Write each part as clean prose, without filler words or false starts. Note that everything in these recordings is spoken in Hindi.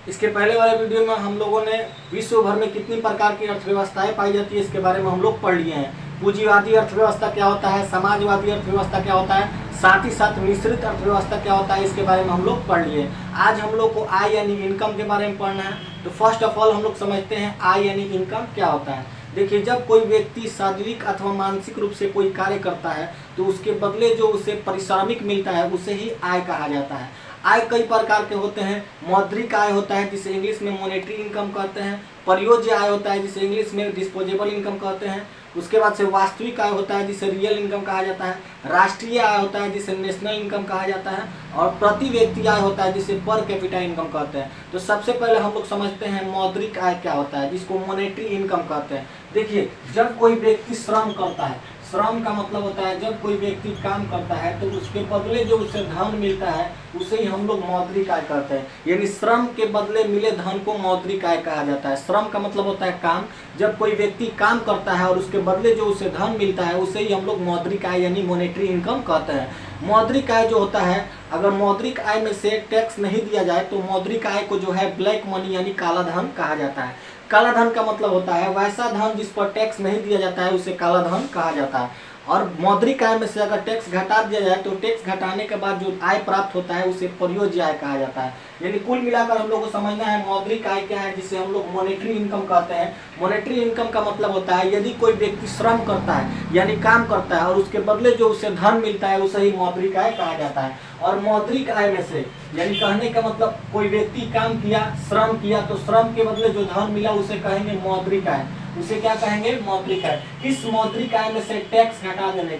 इसके पहले वाले वीडियो में हम लोगों ने विश्व भर में कितनी प्रकार की अर्थव्यवस्थाएं पाई जाती है इसके बारे में हम लोग पढ़ लिए हैं। पूंजीवादी अर्थव्यवस्था क्या होता है, समाजवादी अर्थव्यवस्था क्या होता है, साथ ही साथ मिश्रित अर्थव्यवस्था क्या होता है, इसके बारे में हम लोग पढ़ लिए। आज हम लोग को आय यानी इनकम के बारे में पढ़ना है। तो फर्स्ट ऑफ ऑल हम लोग समझते हैं आय यानी इनकम क्या होता है। देखिए, जब कोई व्यक्ति शारीरिक अथवा मानसिक रूप से कोई कार्य करता है तो उसके बदले जो उसे पारिश्रमिक मिलता है उसे ही आय कहा जाता है। आय कई प्रकार के होते हैं। मौद्रिक आय होता है जिसे इंग्लिश में मॉनेटरी इनकम कहते हैं। प्रयोज्य आय होता है जिसे इंग्लिश में डिस्पोजेबल इनकम कहते हैं। उसके बाद से वास्तविक आय होता है जिसे रियल इनकम कहा जाता है। राष्ट्रीय आय होता है जिसे नेशनल इनकम कहा जाता है। और प्रति व्यक्ति आय होता है जिसे पर कैपिटा इनकम कहते हैं। तो सबसे पहले हम लोग समझते हैं मौद्रिक आय क्या होता है, जिसको मॉनेटरी इनकम कहते हैं। देखिए, जब कोई व्यक्ति श्रम करता है, श्रम का मतलब होता है जब कोई व्यक्ति काम करता है तो उसके बदले जो उसे धन मिलता है उसे ही हम लोग मौद्रिक आय कहते हैं। यानी श्रम के बदले मिले धन को मौद्रिक आय कहा जाता है। श्रम का मतलब होता है काम। जब कोई व्यक्ति काम करता है और उसके बदले जो उसे धन मिलता है उसे ही हम लोग मौद्रिक आय यानी मॉनेटरी इनकम कहते हैं। मौद्रिक आय जो होता है, अगर मौद्रिक आय में से टैक्स नहीं दिया जाए तो मौद्रिक आय को जो है ब्लैक मनी यानी काला धन कहा जाता है। काला धन का मतलब होता है वैसा धन जिस पर टैक्स नहीं दिया जाता है उसे काला धन कहा जाता है। और मौद्रिक आय में से अगर टैक्स घटा दिया जाए तो टैक्स घटाने के बाद जो आय प्राप्त होता है उसे प्रयोज्य आय कहा जाता है। यानी कुल मिलाकर हम लोग को समझना है मौद्रिक आय क्या है, जिसे हम लोग मॉनेटरी इनकम कहते हैं। मॉनेटरी इनकम का मतलब होता है यदि कोई व्यक्ति श्रम करता है यानी काम करता है और उसके बदले जो उसे धन मिलता है उसे ही मौद्रिक आय कहा जाता है। और मौद्रिक आय में से यानी कहने का मतलब कोई व्यक्ति काम किया, श्रम किया, तो श्रम के बदले जो धन मिला उसे कहेंगे मौद्रिक आय। उसे क्या कहेंगे? मौद्रिक आय। इस मौद्रिक आय में से टैक्स घटा देने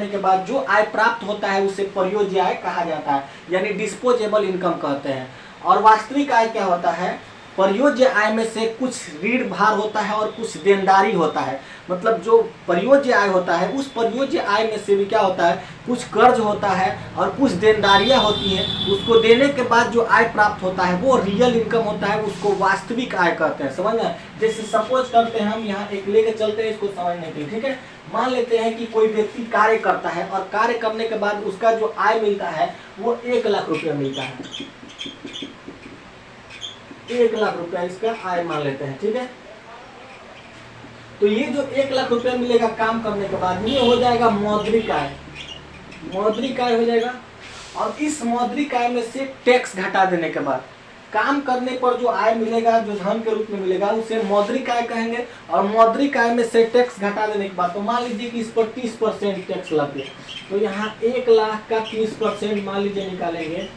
के बाद जो आय प्राप्त होता है उसे प्रयोज्य आय कहा जाता है, यानी डिस्पोजेबल इनकम कहते हैं। और वास्तविक आय क्या होता है? प्रयोज्य आय में से कुछ ऋण भार होता है और कुछ देनदारी होता है। मतलब जो प्रयोज्य आय होता है उस प्रयोज्य आय में से भी क्या होता है, कुछ कर्ज होता है और कुछ देनदारियां होती हैं। उसको देने के बाद जो आय प्राप्त होता है वो रियल इनकम होता है, उसको वास्तविक आय कहते हैं। समझ में? जैसे सपोज करते हैं, हम यहाँ एक लेके चलते हैं इसको समझने के लिए, ठीक है। मान लेते हैं कि कोई व्यक्ति कार्य करता है और कार्य करने के बाद उसका जो आय मिलता है वो 1 लाख रुपया मिलता है। 1 लाख रुपया इसका आय मान लेते हैं, ठीक है। तो ये जो 1 लाख रुपया मिलेगा काम करने के बाद, ये हो जाएगा मौद्रिक आय। मौद्रिक आय हो जाएगा। और इस मौद्रिक आय में से टैक्स घटा देने के बाद काम करने पर जो आय मिलेगा, जो धन के रूप में मिलेगा, उसे मौद्रिक आय कहेंगे। और मौद्रिक आय में से टैक्स घटा देने के बाद, तो मान लीजिए कि इस पर 30% टैक्स लग गया, तो यहाँ 1 लाख का 30% मान लीजिए निकालेंगे।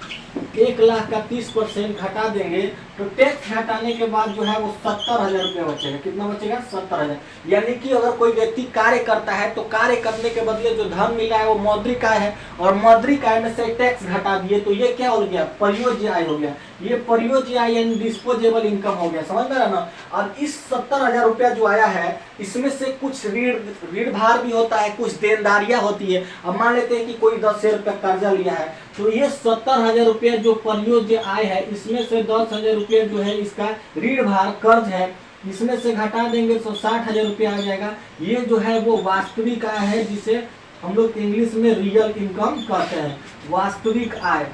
1 लाख का 30% घटा देंगे तो टैक्स घटाने के बाद जो है वो 70,000 रुपया बचेगा। कितना बचेगा? 70,000। यानी कि अगर कोई व्यक्ति कार्य करता है तो कार्य करने के बदले जो धन मिला है वो मौद्रिक आय है, और मौद्रिक आय में से टैक्स घटा दिए तो ये क्या हो गया? प्रयोज्य आय हो गया। ये प्रयोज्य आय यानी डिस्पोजेबल इनकम हो गया। समझ में रहा ना? और इस 70,000 रुपया जो आया है इसमें से कुछ ऋण भार भी होता है, कुछ देनदारियां होती है। अब मान लेते हैं कि कोई 10,000 रुपया कर्जा लिया है, तो ये 70,000 रुपया जो प्रयोज्य आय है इसमें से 10,000 रुपया जो है इसका ऋण भार कर्ज है, इसमें से घटा देंगे तो 60,000 रुपया आ जाएगा। ये जो है वो वास्तविक आय है, जिसे हम लोग इंग्लिश में रियल इनकम कहते हैं। वास्तविक आय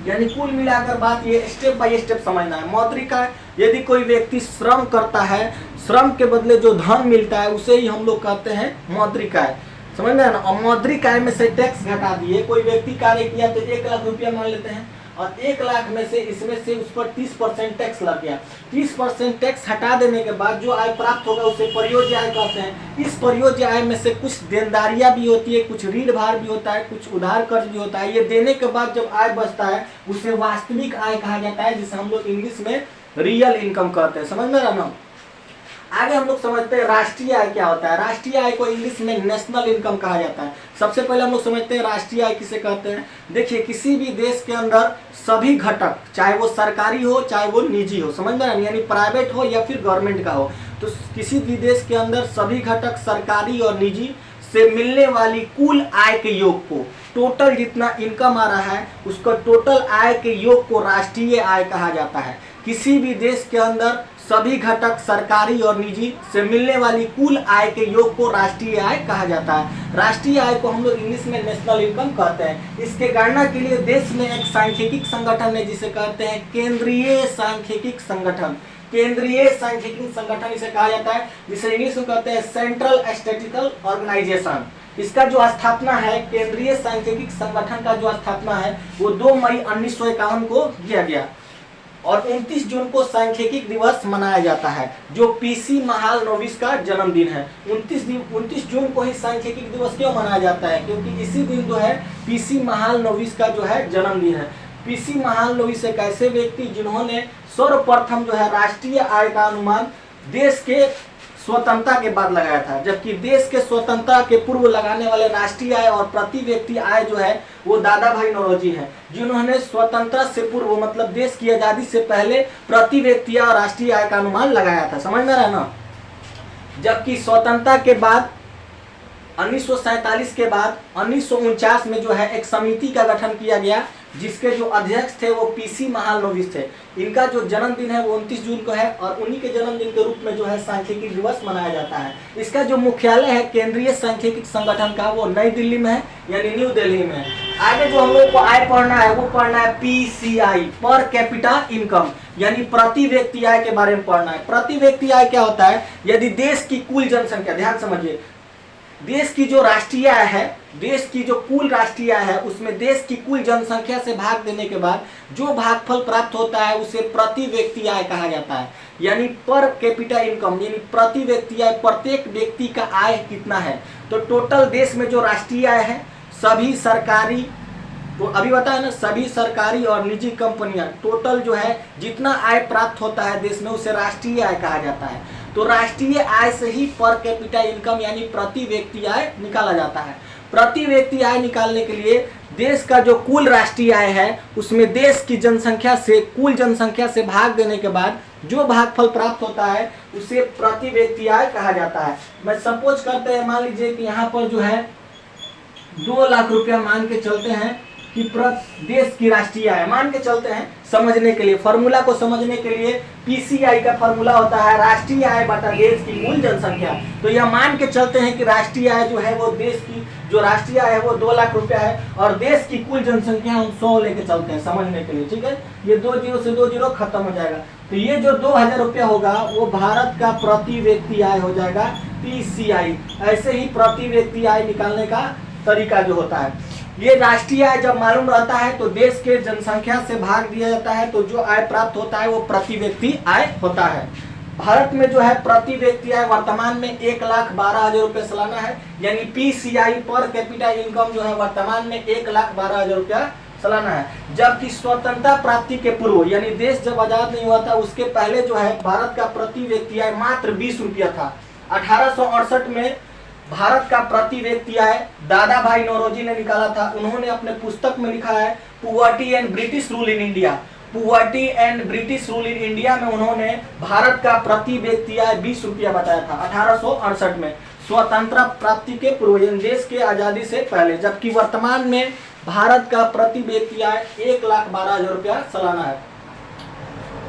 यानी कुल मिलाकर बात ये स्टेप बाय स्टेप समझना है। मौद्रिक आय, यदि कोई व्यक्ति श्रम करता है, श्रम के बदले जो धन मिलता है उसे ही हम लोग कहते हैं मौद्रिक आय। समझ में? और मौद्रिक आय में से टैक्स घटा दिए। कोई व्यक्ति कार्य किया तो 1 लाख रुपया मान लेते हैं, और 1 लाख में से इसमें से उस पर 30% टैक्स लग गया। 30% टैक्स हटा देने के बाद जो आय प्राप्त होगा उसे प्रयोज्य आय कहते हैं। इस प्रयोज्य आय में से कुछ देनदारियां भी होती है, कुछ ऋण भार भी होता है, कुछ उधार कर्ज भी होता है। ये देने के बाद जब आय बचता है उसे वास्तविक आय कहा जाता है, जिसे हम लोग इंग्लिश में रियल इनकम कहते हैं। समझ में रहा ना? आगे हम लोग समझते हैं राष्ट्रीय आय क्या होता है। राष्ट्रीय आय को इंग्लिश में नेशनल इनकम कहा जाता है। सबसे पहले हम लोग समझते हैं राष्ट्रीय आय किसे कहते हैं। देखिए, किसी भी देश के अंदर सभी घटक, चाहे वो सरकारी हो चाहे वो निजी हो, समझ में आ रहा है, यानी प्राइवेट हो या फिर गवर्नमेंट का हो, तो किसी भी देश के अंदर सभी घटक सरकारी और निजी से मिलने वाली कुल आय के योग को, टोटल जितना इनकम आ रहा है उसका टोटल आय के योग को राष्ट्रीय आय कहा जाता है। किसी भी देश के अंदर सभी घटक सरकारी और निजी से मिलने वाली कुल आय के योग को राष्ट्रीय आय कहा जाता है। राष्ट्रीय आय को हम लोग इंग्लिश में नेशनल इनकम कहते हैं। इसके गणना के लिए देश में एक सांख्यिकी संगठन है जिसे कहते हैं केंद्रीय सांख्यिकी संगठन। केंद्रीय सांख्यिकी संगठन इसे कहा जाता है, जिसे इंग्लिश में कहते हैं सेंट्रल स्टैटिस्टिकल ऑर्गेनाइजेशन। इसका जो स्थापना है, केंद्रीय सांख्यिकी संगठन का जो स्थापना है वो 2 मई 1951 को किया गया और 29 जून को सांख्यिकी दिवस मनाया जाता है, जो पीसी महालनोबिस का जन्मदिन है। 29 जून को ही सांख्यिकी दिवस क्यों मनाया जाता है? क्योंकि इसी दिन जो है पीसी महालनोबिस का जो है जन्मदिन है। पीसी महालनोबिस एक ऐसे व्यक्ति जिन्होंने सर्वप्रथम जो है राष्ट्रीय आय का अनुमान देश के स्वतंत्रता के बाद लगाया था, जबकि देश के स्वतंत्रता के पूर्व लगाने वाले राष्ट्रीय आय और प्रति व्यक्ति आय जो है वो दादा भाई नौरोजी हैं, जिन्होंने स्वतंत्रता से पूर्व मतलब देश की आजादी से पहले प्रति व्यक्ति और राष्ट्रीय आय का अनुमान लगाया था। समझ में रहा ना? जबकि स्वतंत्रता के बाद 1947 के बाद 1949 में जो है एक समिति का गठन किया गया, जिसके जो अध्यक्ष थे वो पीसी महालनोबिस थे। इनका जो जन्मदिन है वो 29 जून को है और उन्हीं के जन्मदिन के रूप में जो है सांख्यिकी दिवस मनाया जाता है। इसका जो मुख्यालय है केंद्रीय सांख्यिकी संगठन का वो नई दिल्ली में है, यानी न्यू दिल्ली में। आगे जो हम लोग को आय पढ़ना है वो पढ़ना है पीसीआई, पर कैपिटा इनकम, यानी प्रति व्यक्ति आय के बारे में पढ़ना है। प्रति व्यक्ति आय क्या होता है? यदि देश की कुल जनसंख्या, ध्यान समझिए, देश की जो राष्ट्रीय आय है, देश की जो कुल राष्ट्रीय आय है उसमें देश की कुल जनसंख्या से भाग देने के बाद जो भागफल प्राप्त होता है उसे प्रति व्यक्ति आय कहा जाता है, यानी पर कैपिटा इनकम, यानी प्रति व्यक्ति आय, प्रत्येक व्यक्ति का आय कितना है। तो टोटल देश में जो राष्ट्रीय आय है, सभी सरकारी, तो अभी बताया ना, सभी सरकारी और निजी कंपनियां, टोटल जो है जितना आय प्राप्त होता है देश में उसे राष्ट्रीय आय कहा जाता है। तो राष्ट्रीय आय से ही पर कैपिटा इनकम यानी प्रति व्यक्ति आय निकाला जाता है। प्रति व्यक्ति आय निकालने के लिए देश का जो कुल राष्ट्रीय आय है उसमें देश की जनसंख्या से, कुल जनसंख्या से भाग देने के बाद जो भागफल प्राप्त होता है उसे प्रति व्यक्ति आय कहा जाता है। मैं सपोज करते हैं, मान लीजिए कि यहाँ पर जो है 2 लाख रुपया मान के चलते हैं कि देश की राष्ट्रीय आय मान के चलते हैं, समझने के लिए, फॉर्मूला को समझने के लिए पीसीआई का फॉर्मूला होता है राष्ट्रीय आय बटा देश की कुल जनसंख्या। तो यह मान के चलते हैं कि राष्ट्रीय आय जो है वो देश की जो राष्ट्रीय आय है वो 2 लाख रुपया है और देश की कुल जनसंख्या हम 100 लेके चलते हैं समझने के लिए, ठीक है। ये 2 जीरो से 2 जीरो खत्म हो जाएगा। तो ये जो 2000 रुपया होगा वो भारत का प्रति व्यक्ति आय हो जाएगा पीसीआई। ऐसे ही प्रति व्यक्ति आय निकालने का तरीका जो होता है, ये राष्ट्रीय आय जब मालूम रहता है तो देश के जनसंख्या से भाग दिया जाता है, तो जो आय प्राप्त होता है वो प्रति व्यक्ति आय होता है। भारत में जो है प्रति व्यक्ति आय वर्तमान में 1,12,000 रुपये सालाना है, यानी पीसीआई पर कैपिटा इनकम जो है वर्तमान में 1,12,000 रुपया सालाना है। जबकि स्वतंत्रता प्राप्ति के पूर्व यानी देश जब आजाद नहीं हुआ था उसके पहले जो है भारत का प्रति व्यक्ति आय मात्र 20 रुपया था। 1868 में भारत का प्रति व्यक्ति आय दादा भाई नौरोजी ने निकाला था। उन्होंने अपने पुस्तक में लिखा है poverty and British rule in India, poverty and British rule in India में उन्होंने भारत का प्रति व्यक्ति आय 20 रुपया बताया था 1868 में, स्वतंत्रता प्राप्ति के पूर्व, देश के आजादी से पहले। जबकि वर्तमान में भारत का प्रति व्यक्ति आय 1,12,000 रुपया सालाना है।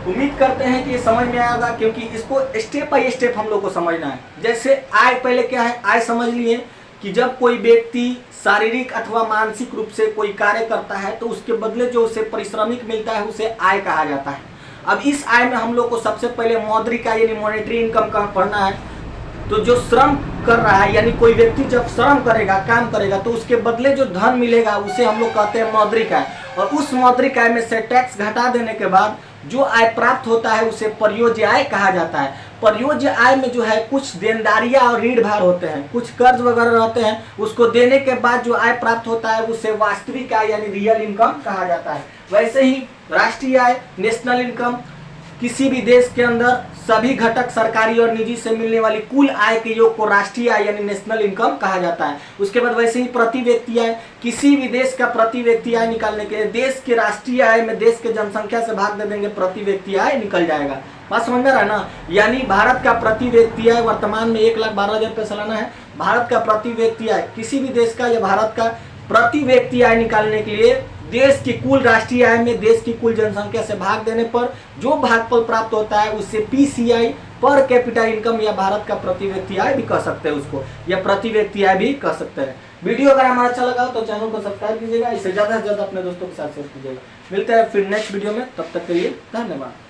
उम्मीद करते हैं कि ये समझ में आएगा, क्योंकि इसको स्टेप बाय स्टेप हम लोग को समझना है। जैसे आय, पहले क्या है, आय समझ लिए कि जब कोई व्यक्ति शारीरिक अथवा मानसिक रूप से कोई कार्य करता है तो उसके बदले जो उसे पारिश्रमिक मिलता है उसे आय कहा जाता है। अब इस आय में हम लोग को सबसे पहले मौद्रिक आय यानी मॉनेटरी इनकम का पढ़ना है। तो जो श्रम कर रहा है यानी कोई व्यक्ति जब श्रम करेगा, काम करेगा, तो उसके बदले जो धन मिलेगा उसे हम लोग कहते हैं मौद्रिक आय। और उस मौद्रिक आय में से टैक्स घटा देने के बाद जो आय प्राप्त होता है उसे प्रयोज्य आय कहा जाता है। प्रयोज्य आय में जो है कुछ देनदारियां और ऋण भार होते हैं, कुछ कर्ज वगैरह रहते हैं, उसको देने के बाद जो आय प्राप्त होता है उसे वास्तविक आय यानी रियल इनकम कहा जाता है। वैसे ही राष्ट्रीय आय, नेशनल इनकम, किसी भी देश के अंदर सभी घटक सरकारी और निजी से मिलने वाली कुल आय के योग को राष्ट्रीय आय यानी नेशनल इनकम कहा जाता है। उसके बाद वैसे ही प्रति व्यक्ति आय, किसी भी देश का प्रति व्यक्ति आय निकालने के लिए देश के राष्ट्रीय आय में देश के जनसंख्या से भाग दे देंगे, प्रति व्यक्ति आय निकल जाएगा। बात समझ में आ रहा है ना। यानी भारत का प्रति व्यक्ति आय वर्तमान में 1,12,000 रुपये सालाना है। भारत का प्रति व्यक्ति आय किसी भी देश का या भारत का प्रति व्यक्ति आय निकालने के लिए देश की कुल राष्ट्रीय आय में देश की कुल जनसंख्या से भाग देने पर जो भागफल प्राप्त होता है उससे पीसीआई पर कैपिटा इनकम या भारत का प्रति व्यक्ति आय भी कह सकते हैं उसको, या प्रति व्यक्ति आय भी कह सकते हैं। वीडियो अगर हमारा अच्छा लगा तो चैनल को सब्सक्राइब कीजिएगा, इससे ज्यादा से ज्यादा अपने दोस्तों के साथ शेयर कीजिएगा। मिलते हैं फिर नेक्स्ट वीडियो में, तब तक के लिए धन्यवाद।